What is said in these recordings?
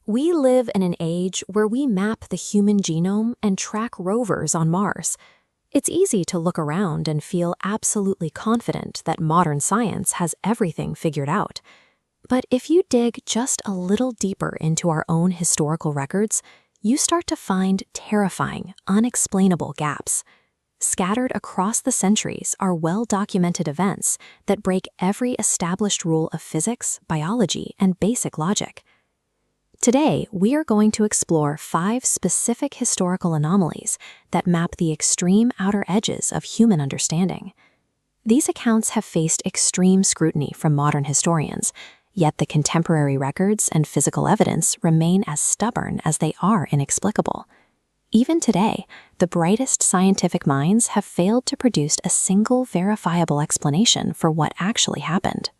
We live in an age where we map the human genome and track rovers on Mars. It's easy to look around and feel absolutely confident that modern science has everything figured out. But if you dig just a little deeper into our own historical records, you start to find terrifying, unexplainable gaps. Scattered across the centuries are well-documented events that break every established rule of physics, biology, and basic logic. Today, we are going to explore 5 specific historical anomalies that map the extreme outer edges of human understanding. These accounts have faced extreme scrutiny from modern historians, yet the contemporary records and physical evidence remain as stubborn as they are inexplicable. Even today, the brightest scientific minds have failed to produce a single verifiable explanation for what actually happened.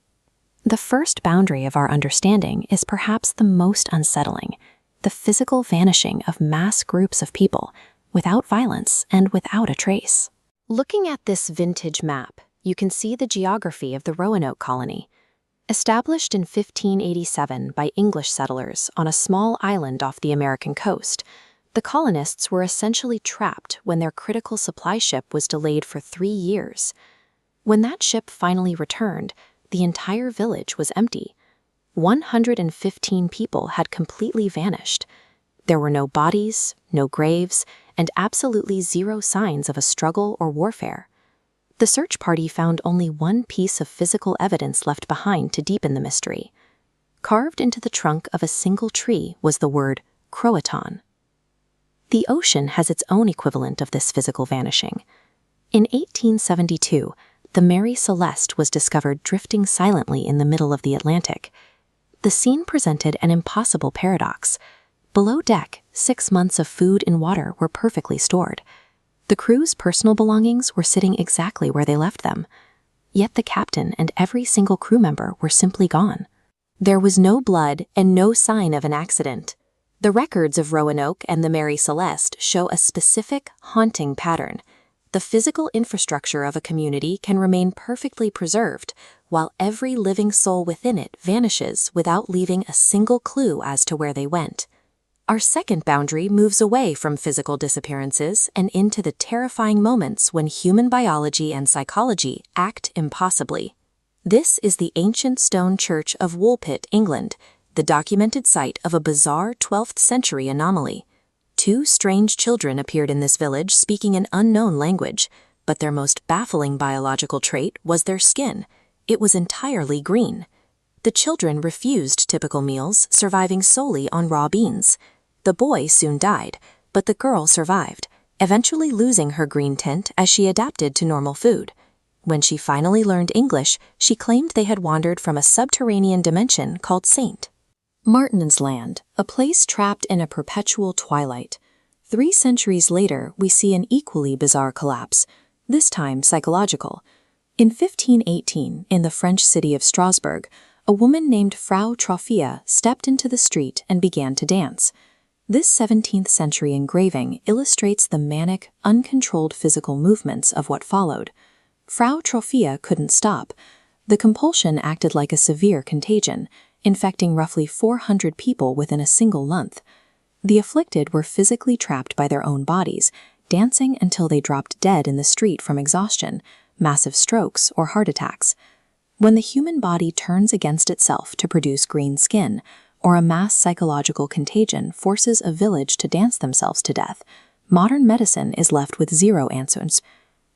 The first boundary of our understanding is perhaps the most unsettling: the physical vanishing of mass groups of people, without violence and without a trace. Looking at this vintage map, you can see the geography of the Roanoke Colony. Established in 1587 by English settlers on a small island off the American coast, the colonists were essentially trapped when their critical supply ship was delayed for 3 years. When that ship finally returned, the entire village was empty. 115 people had completely vanished. There were no bodies, no graves, and absolutely zero signs of a struggle or warfare. The search party found only one piece of physical evidence left behind to deepen the mystery. Carved into the trunk of a single tree was the word Croatan. The ocean has its own equivalent of this physical vanishing. In 1872, the Mary Celeste was discovered drifting silently in the middle of the Atlantic. The scene presented an impossible paradox. Below deck, 6 months of food and water were perfectly stored. The crew's personal belongings were sitting exactly where they left them. Yet the captain and every single crew member were simply gone. There was no blood and no sign of an accident. The records of Roanoke and the Mary Celeste show a specific, haunting pattern. The physical infrastructure of a community can remain perfectly preserved, while every living soul within it vanishes without leaving a single clue as to where they went. Our second boundary moves away from physical disappearances and into the terrifying moments when human biology and psychology act impossibly. This is the ancient stone church of Woolpit, England, the documented site of a bizarre 12th century anomaly. 2 strange children appeared in this village speaking an unknown language, but their most baffling biological trait was their skin. It was entirely green. The children refused typical meals, surviving solely on raw beans. The boy soon died, but the girl survived, eventually losing her green tint as she adapted to normal food. When she finally learned English, she claimed they had wandered from a subterranean dimension called Saint Martin's Land, a place trapped in a perpetual twilight. 3 centuries later, we see an equally bizarre collapse, this time psychological. In 1518, in the French city of Strasbourg, a woman named Frau Troffea stepped into the street and began to dance. This 17th century engraving illustrates the manic, uncontrolled physical movements of what followed. Frau Troffea couldn't stop. The compulsion acted like a severe contagion, infecting roughly 400 people within a single month. The afflicted were physically trapped by their own bodies, dancing until they dropped dead in the street from exhaustion, massive strokes, or heart attacks. When the human body turns against itself to produce green skin, or a mass psychological contagion forces a village to dance themselves to death, modern medicine is left with zero answers.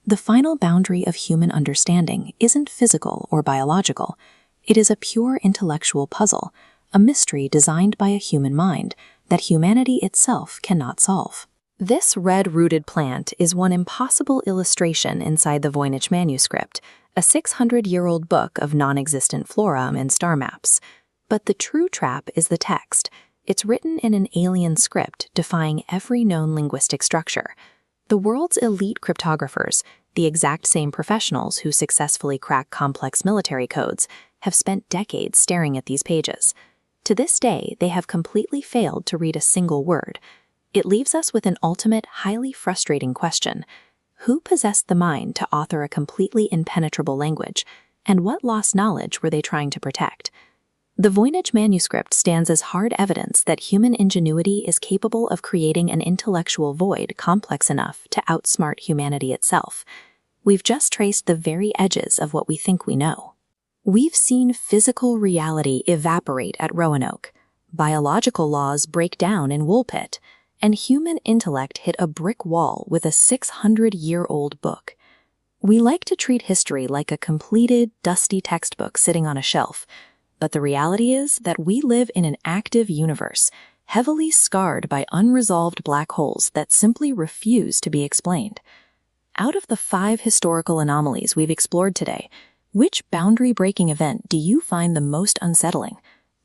The final boundary of human understanding isn't physical or biological. It is a pure intellectual puzzle, a mystery designed by a human mind that humanity itself cannot solve. This red-rooted plant is one impossible illustration inside the Voynich Manuscript, a 600-year-old book of non-existent flora and star maps. But the true trap is the text. It's written in an alien script defying every known linguistic structure. The world's elite cryptographers, the exact same professionals who successfully crack complex military codes, have spent decades staring at these pages. To this day, they have completely failed to read a single word. It leaves us with an ultimate, highly frustrating question. Who possessed the mind to author a completely impenetrable language, and what lost knowledge were they trying to protect? The Voynich manuscript stands as hard evidence that human ingenuity is capable of creating an intellectual void complex enough to outsmart humanity itself. We've just traced the very edges of what we think we know. We've seen physical reality evaporate at Roanoke, biological laws break down in Woolpit, and human intellect hit a brick wall with a 600-year-old book. We like to treat history like a completed, dusty textbook sitting on a shelf, but the reality is that we live in an active universe, heavily scarred by unresolved black holes that simply refuse to be explained. Out of the 5 historical anomalies we've explored today, which boundary-breaking event do you find the most unsettling?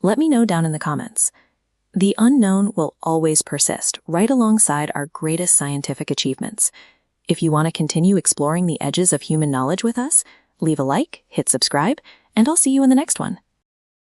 Let me know down in the comments. The unknown will always persist, right alongside our greatest scientific achievements. If you want to continue exploring the edges of human knowledge with us, leave a like, hit subscribe, and I'll see you in the next one.